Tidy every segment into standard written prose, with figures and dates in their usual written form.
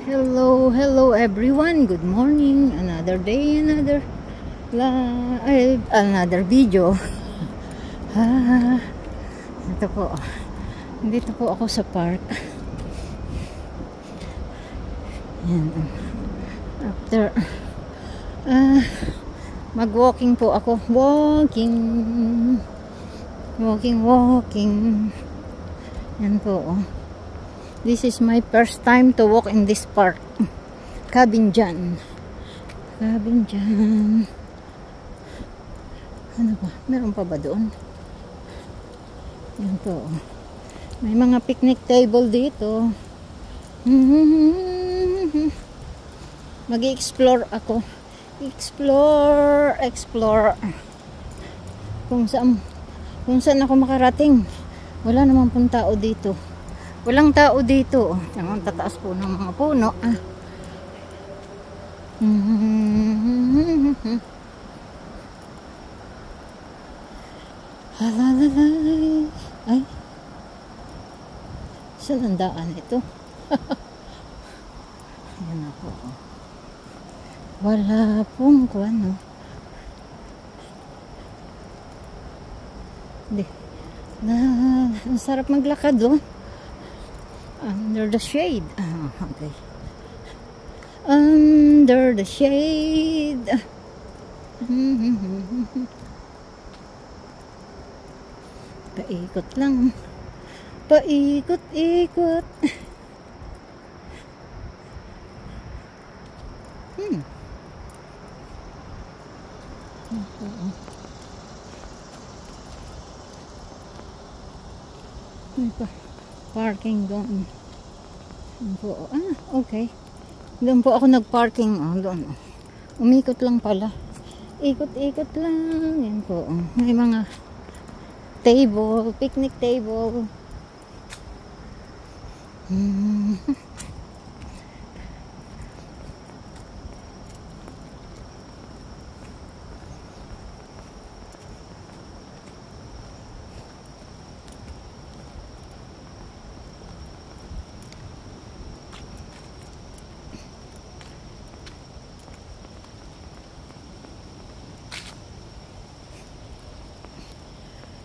Hello everyone. Good morning. Another day, another video. Ito po. Dito po ako sa park. Yan. After mag-walking po ako. Walking. Yan po. This is my first time to walk in this park. Cabinjan. Ano ba? Meron pa ba doon? Yan po. May mga picnic table dito. Mag-explore ako. Explore. Kung saan ako makarating. Wala namang pong tao dito. Walang tao dito. Ang tataas po ng mga puno. Ay. Saan ang daan ito? Ayan ako. Wala pong ano. Hindi. Ang sarap maglakad doon. Under the shade. Okay. Under the shade. Paikot lang. Paikot-ikot. Parking doon. Okay. Doon po ako nag-parking. Doon. Umikot lang pala. Ikot-ikot lang. Yan po. May mga table, picnic table.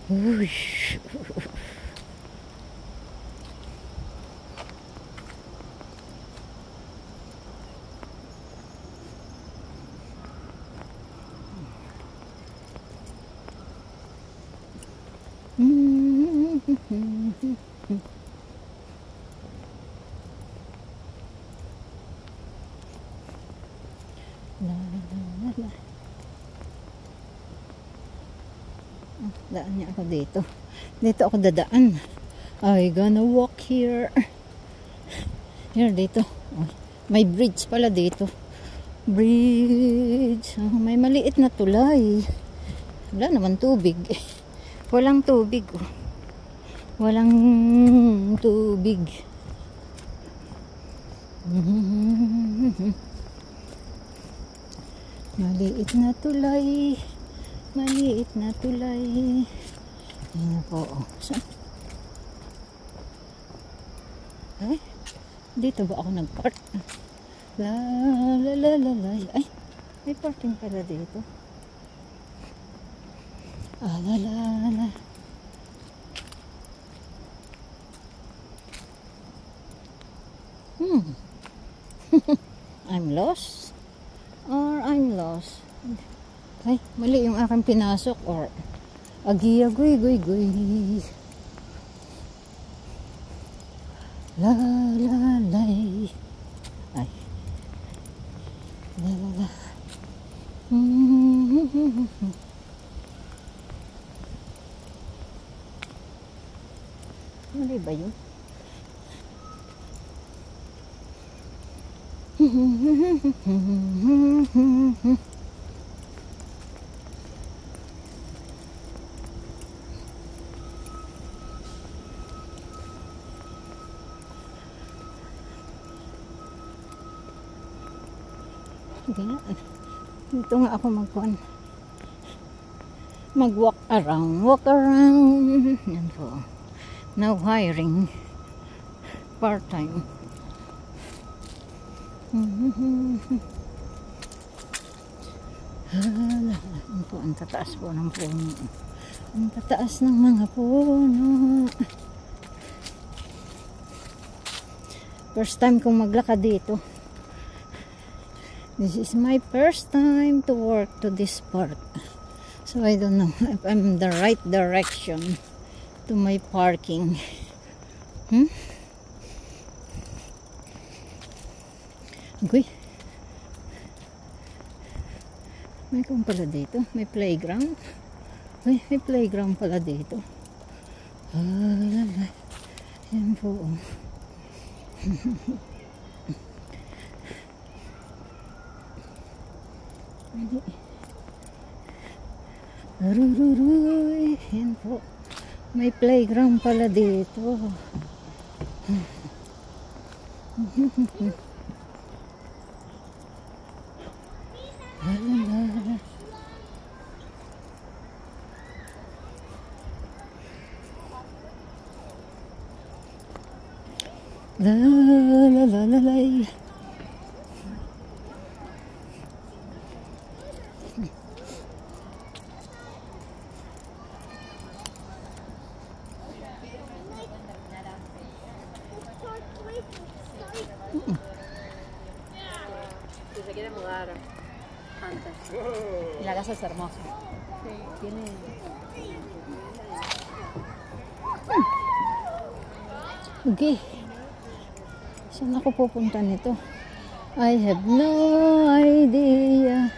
Whoosh. La. Daan niya ako dito. Dito ako dadaan. I gonna walk here. Here, dito. May bridge pala dito. Bridge. May maliit na tulay. Wala naman tubig. Walang tubig. Walang tubig. Maliit na tulay. Maliit na tulay. Ayan po. Ay, dito ba ako nag-park? La. Ay, may parking pala dito. La. I'm lost? Or I'm lost? Ay, mali yung aking pinasok or agiyagoy. La. Ay. La. Mali ba yun? Dito nga ako mag-walk around. Yan po. Now hiring part-time. Hala, ano po, ang tataas po ng puno. Ang tataas ng mga puno. First time kong maglakad dito. This is my first time to work to this part. So I don't know if I'm in the right direction to my parking. Okay. May kung pala dito. May playground. May playground pala dito. Yan po. Rururuy. Yan po. May playground pala dito. La la la la la. Si se quiere mudar antes. Y la casa es hermosa. Sí. Tiene... Okay. Saan ako pupunta nito? I have no idea.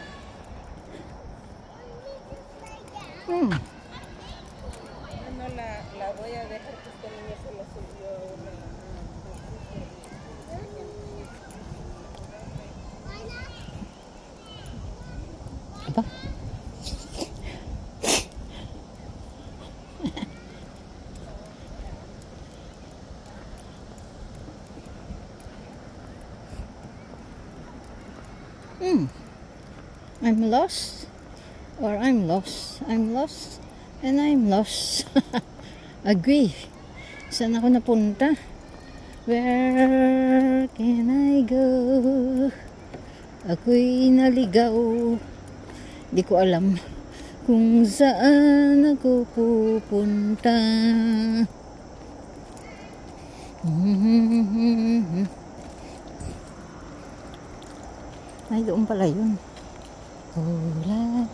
Bueno, la voy a dejar que este niño se la subió una... Apa? I'm lost, or I'm lost. I'm lost, and I'm lost. Agree. Saan ako napunta? Where can I go? Ako'y naligaw. Di ko alam kung saan ako pupunta. Ay, doon pala yun. Hola.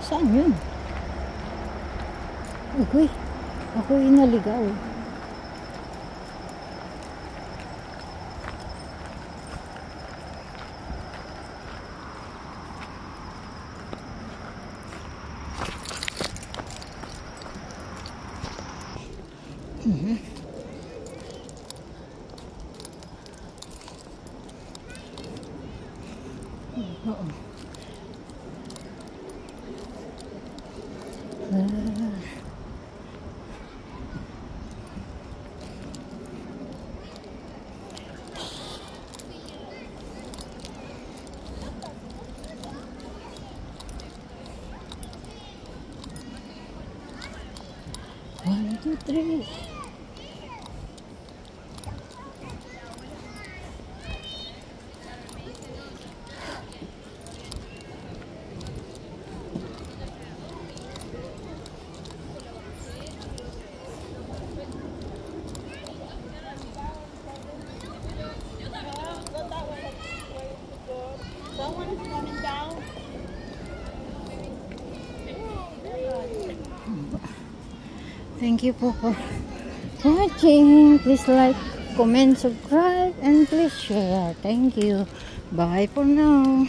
Saan yun? Ako'y naligaw. Oo. 1, 2, 3. Thank you po for watching. Please like, comment, subscribe, and please share. Thank you. Bye for now.